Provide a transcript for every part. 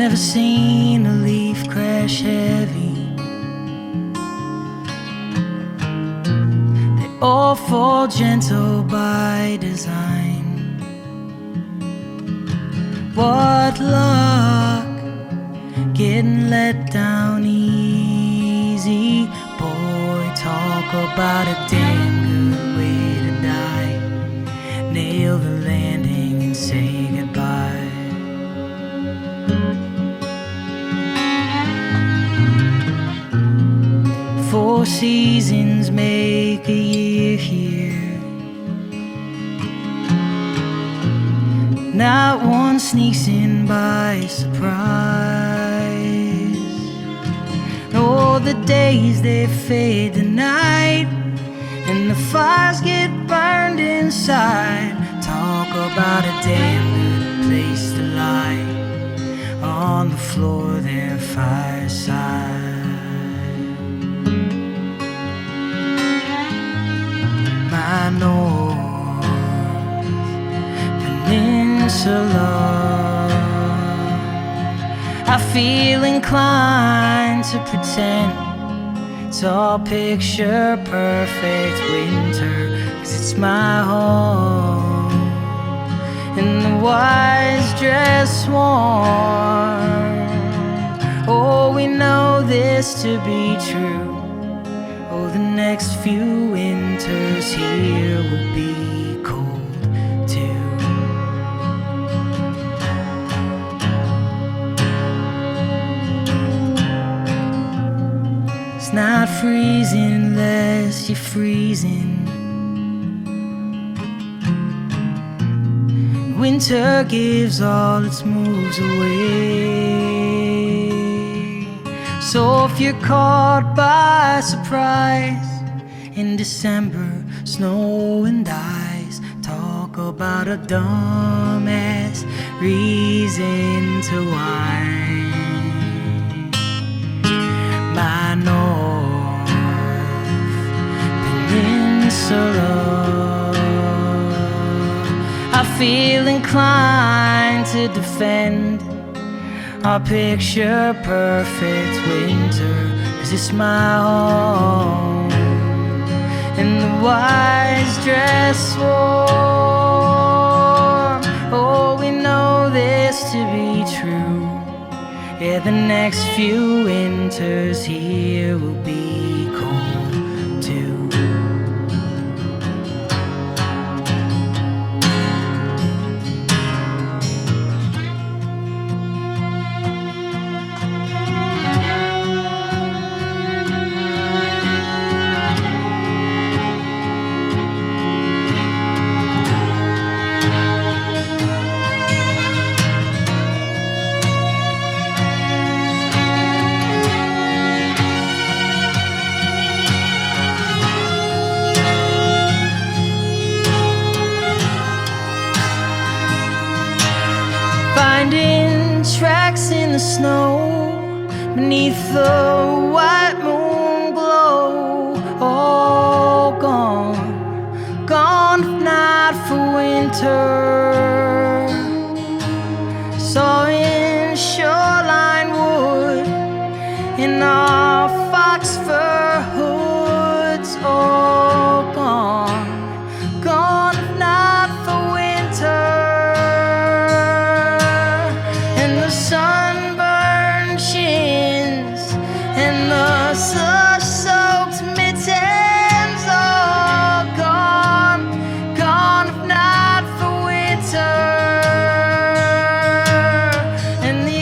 Never seen a leaf crash heavy. They all fall gentle by design. What luck, getting let down easy. Boy, talk about a damn good way to die. Nail the landing and say goodbye. Four seasons make a year here. Not one sneaks in by surprise. No, the days they fade to night, and the fires get burned inside. Talk about a damn good place to lie on the floor there, fireside. My north peninsula, I feel inclined to pretend it's all picture perfect winter, 'cause it's my home, and the wise dress warm. Oh, we know this to be true. Oh, the next few winters here will be cold too. It's not freezing unless you're freezing. Winter gives all its moves away. So if you're caught by surprise in December, snow and ice, talk about a dumbass reason to whine. My north peninsula, I feel inclined to defend our picture perfect winter, 'cause it's my home, and the wise dress warm. Oh, we know this to be true. Yeah, the next few winters here will be cold too. Finding tracks in the snow beneath the white moon glow. All gone, gone if not for winter. Sawing shoreline wood in our fox fur hoods. All gone, gone if not for winter. Sunburned chins and the slush-soaked mittens, all gone, gone if not for winter. And the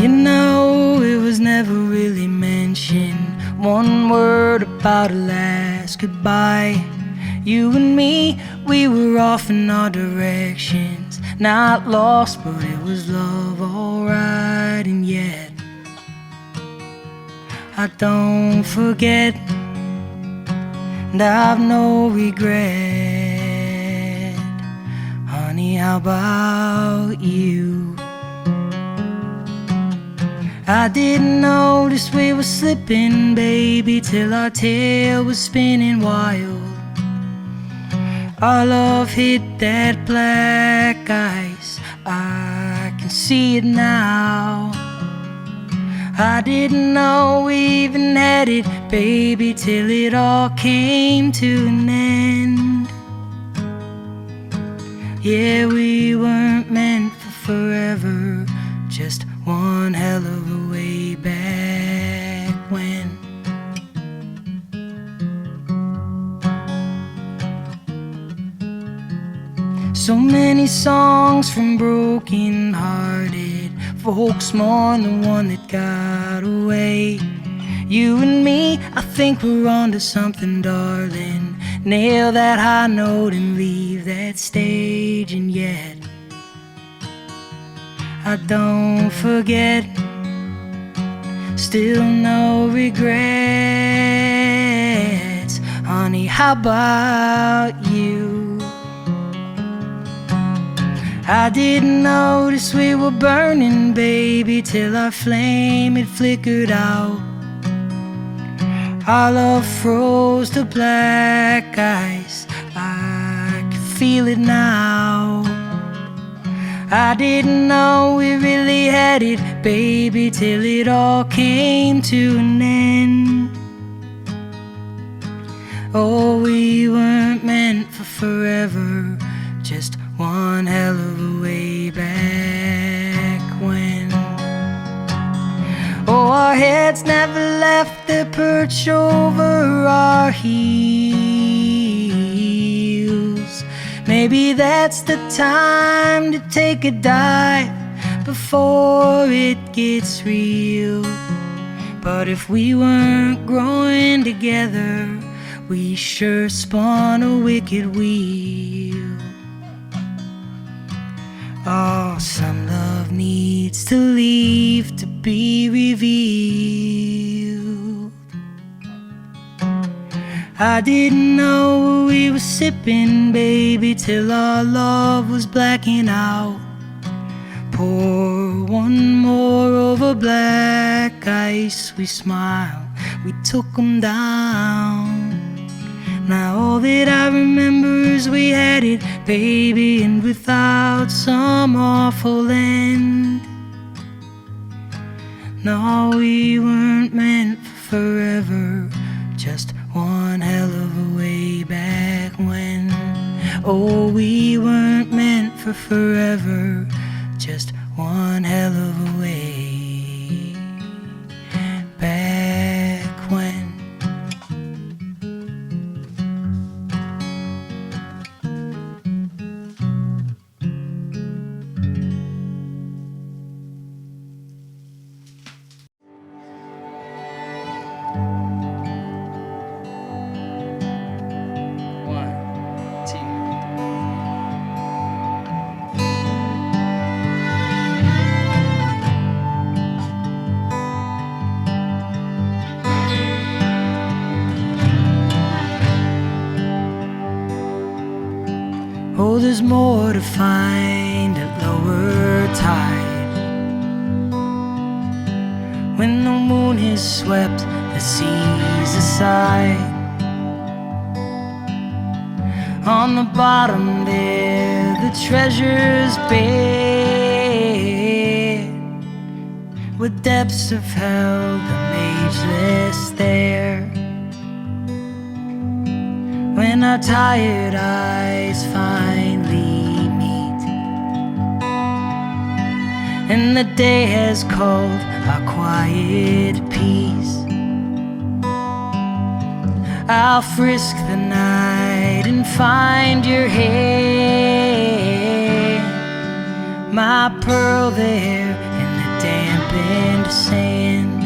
You know, it was never really mentioned. One word about a last goodbye. You and me, we were off in our directions. Not lost, but it was love, alright. And yet I don't forget, and I've no regret. Honey, how about you? I didn't notice we were slipping, baby, till our tail was spinning wild. Our love hit that black ice, I can see it now. I didn't know we even had it, baby, till it all came to an end. Yeah, we weren't meant for forever, just one hell of a way back when. So many songs from broken-hearted folks mourn the one that got away. You and me, I think we're onto something, darling. Nail that high note and leave that stage, and yet I don't forget, still no regrets. Honey, how about you? I didn't notice we were burning, baby, till our flame had flickered out. Our love froze to black ice, I can feel it now. I didn't know we really had it, baby, till it all came to an end. Oh, we weren't meant for forever, just one hell of a way back when. Oh, our heads never left their perch over our heels. Maybe that's the time to take a dive before it gets real. But if we weren't growing together, we sure spun a wicked wheel. Oh, some love needs to leave to be revealed. I didn't know we were sipping, baby, till our love was blacking out. Pour one more over black ice, we smiled, we took 'em down. Now all that I remember is we had it, baby, and without some awful end. No, we weren't meant for forever, just one hell of a way back when. Oh, we weren't meant for forever, just one hell of a way back when. Oh, there's more to find at lower tide, when the moon has swept the seas aside. On the bottom there, the treasure's bare, with depths of hell, the ageless there. When our tired eyes finally meet, and the day has called our quiet peace, I'll frisk the night and find your hand, my pearl there in the damp into sand.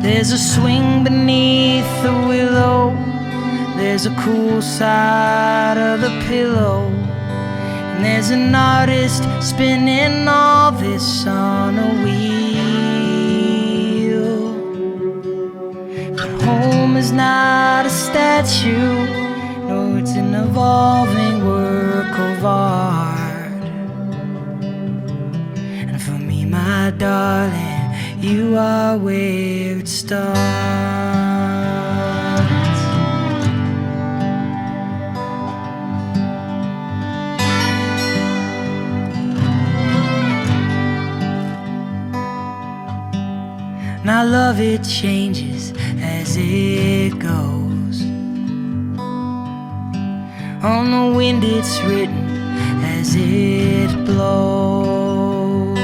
There's a swing beneath the willow, there's a cool side of the pillow, and there's an artist spinning all this on a wheel. But home is not a statue, no, it's an evolving work of art. And for me, my darling, you are where it starts. Now love, it changes as it goes. On the wind it's written as it blows.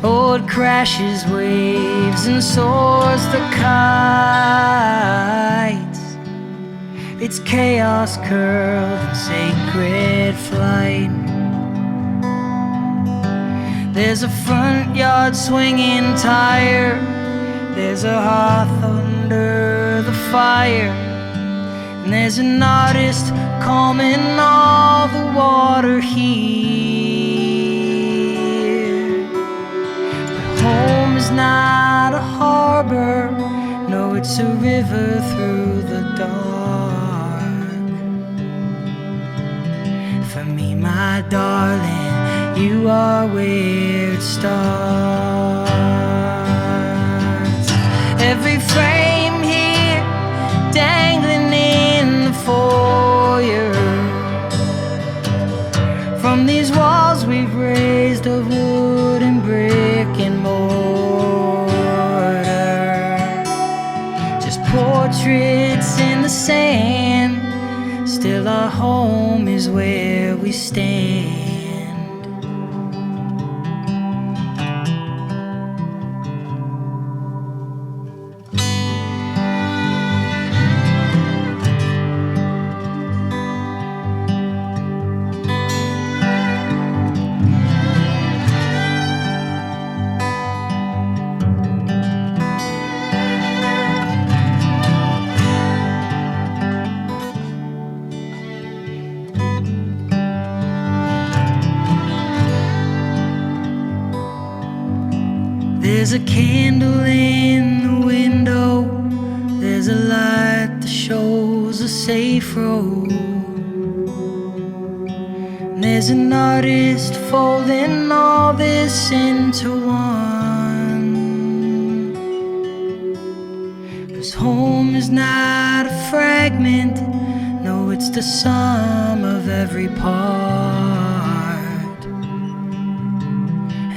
Oh, it crashes waves and soars the kites. It's chaos curled in sacred flight. There's a front yard swinging tire, there's a hearth under the fire, and there's an artist calming all the water here. But home is not a harbor, no, it's a river through the dark. For me, my darling, you are where it starts. Every frame here dangling in the foyer, from these walls we've raised of wood and brick and mortar, just portraits in the sand. Still our home is where we stand. There's a candle in the window, there's a light that shows a safe road, and there's an artist folding all this into one. 'Cause home is not a fragment, no, it's the sum of every part.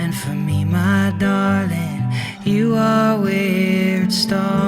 And for me, my darling, you are where it starts.